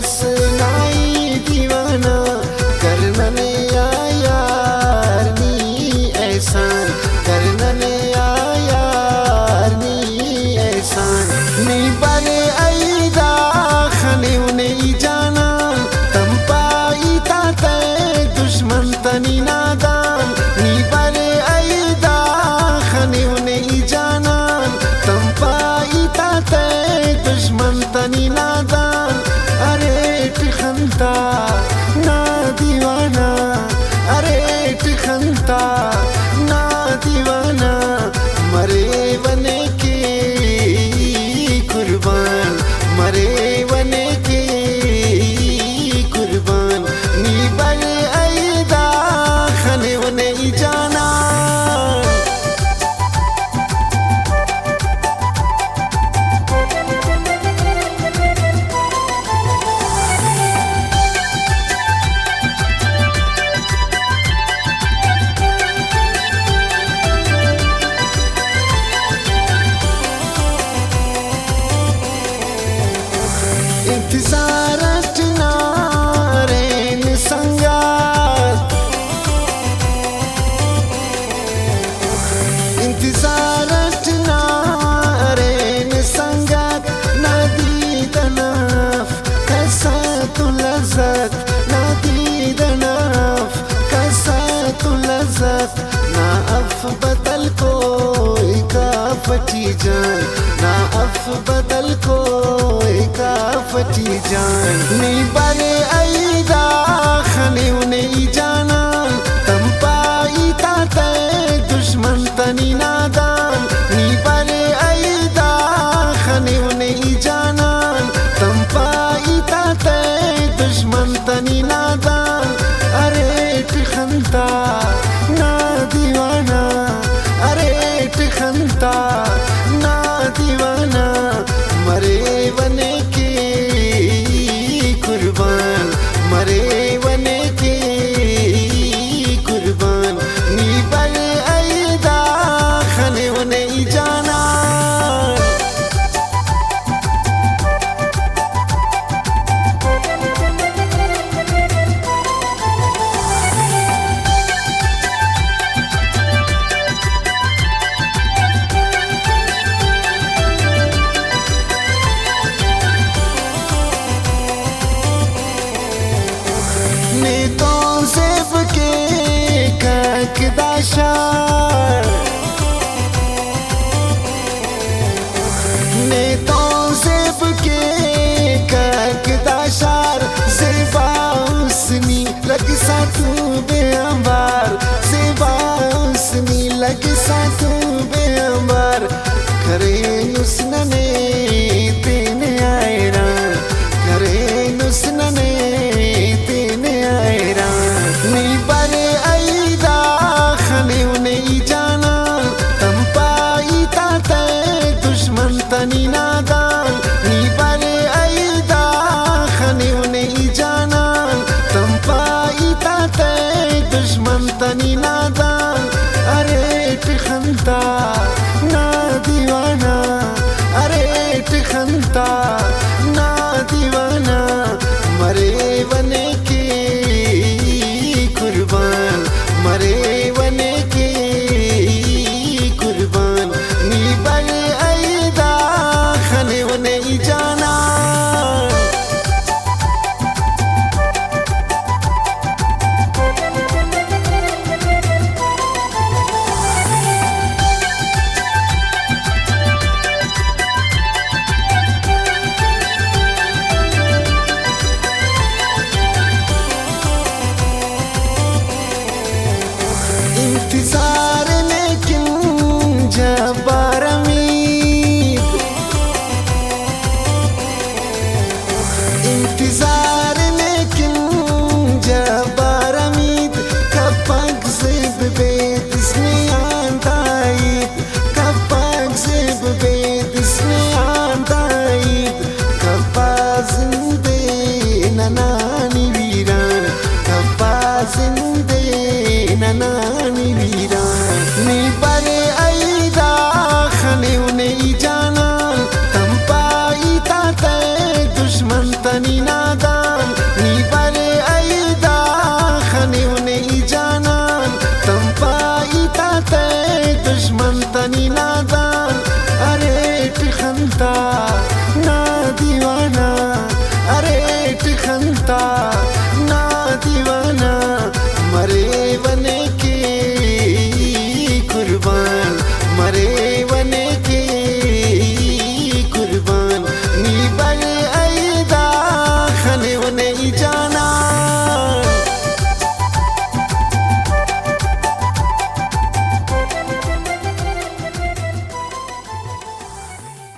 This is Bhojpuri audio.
बस नाई दीवाना करनने यार नी एहसान करनने यार नी एहसान नी बने ऐदा खने उन्हें जाना तम पाई ताते दुश्मन तनी नादान नी बने ऐदा खने उन्हें जाना तम पाई ताते दुश्मन तनी नादान अरे टिखंता ना दीवाना अरे टिखंता ना दीवाना मरे बने के कुर्बान मरे बने के कुर्बान नी बने ऐदा खने उन्हें जाना इंतजार नारेन संगात इंतजार नारेन संगात नादी दनाफ कैसा तू लज़्ज़त नादी दनाफ कैसा तू लज़्ज़त ना अफ बदल कोई का फटी जान ना अफ बदल कोई का फटी जान नी बने ऐदा खने उन्हें जाना तम पाई ताते दुश्मन तनी नादान नी बने ऐदा खने उन्हें जाना तम पाई ताते दुश्मन तनी नादान अरे टिखंता ना दीवाना अरे टिखंता ना दीवाना मरे बने के कुर्बान मरे बने के कुर्बान नी बने ऐदा खने उन्हें जाना ने तो ज़ेब के ककदाशार ने तो ज़ेब के ककदाशार ज़ेबा उसनी लग सा तू बेअंबार ज़ेबा उसनी लग सा तू बेअंबार करे नुस्नने तेने आयरान करे नुस्नने नी बने ऐदा खने उन्हें जाना तम पाई ताते दुश्मन तनी नादान नी बने ऐदा खने उन्हें जाना तम पाई ताते दुश्मन तनी नादान अरे टिखंता ना दीवाना अरे टिखंता ना दीवाना मरे बने के कुर्बान मरे बने के कुर्बान नी बने ऐदा खने उन्हें जाना इंतजार लेकिन जब्बार उम्मीद इंतजार लेकिन जब्बार उम्मीद कपक ज़ेब बेद इसने आंदाईद कपक ज़ेब बेद इसने आंदाईद कपा ज़िंदे ननानी वीरान कपा ज़िंदे ननानी वीरान नी बने ऐदा खने उन्हें जाना तम पाई ताते दुश्मन तनी नादा تا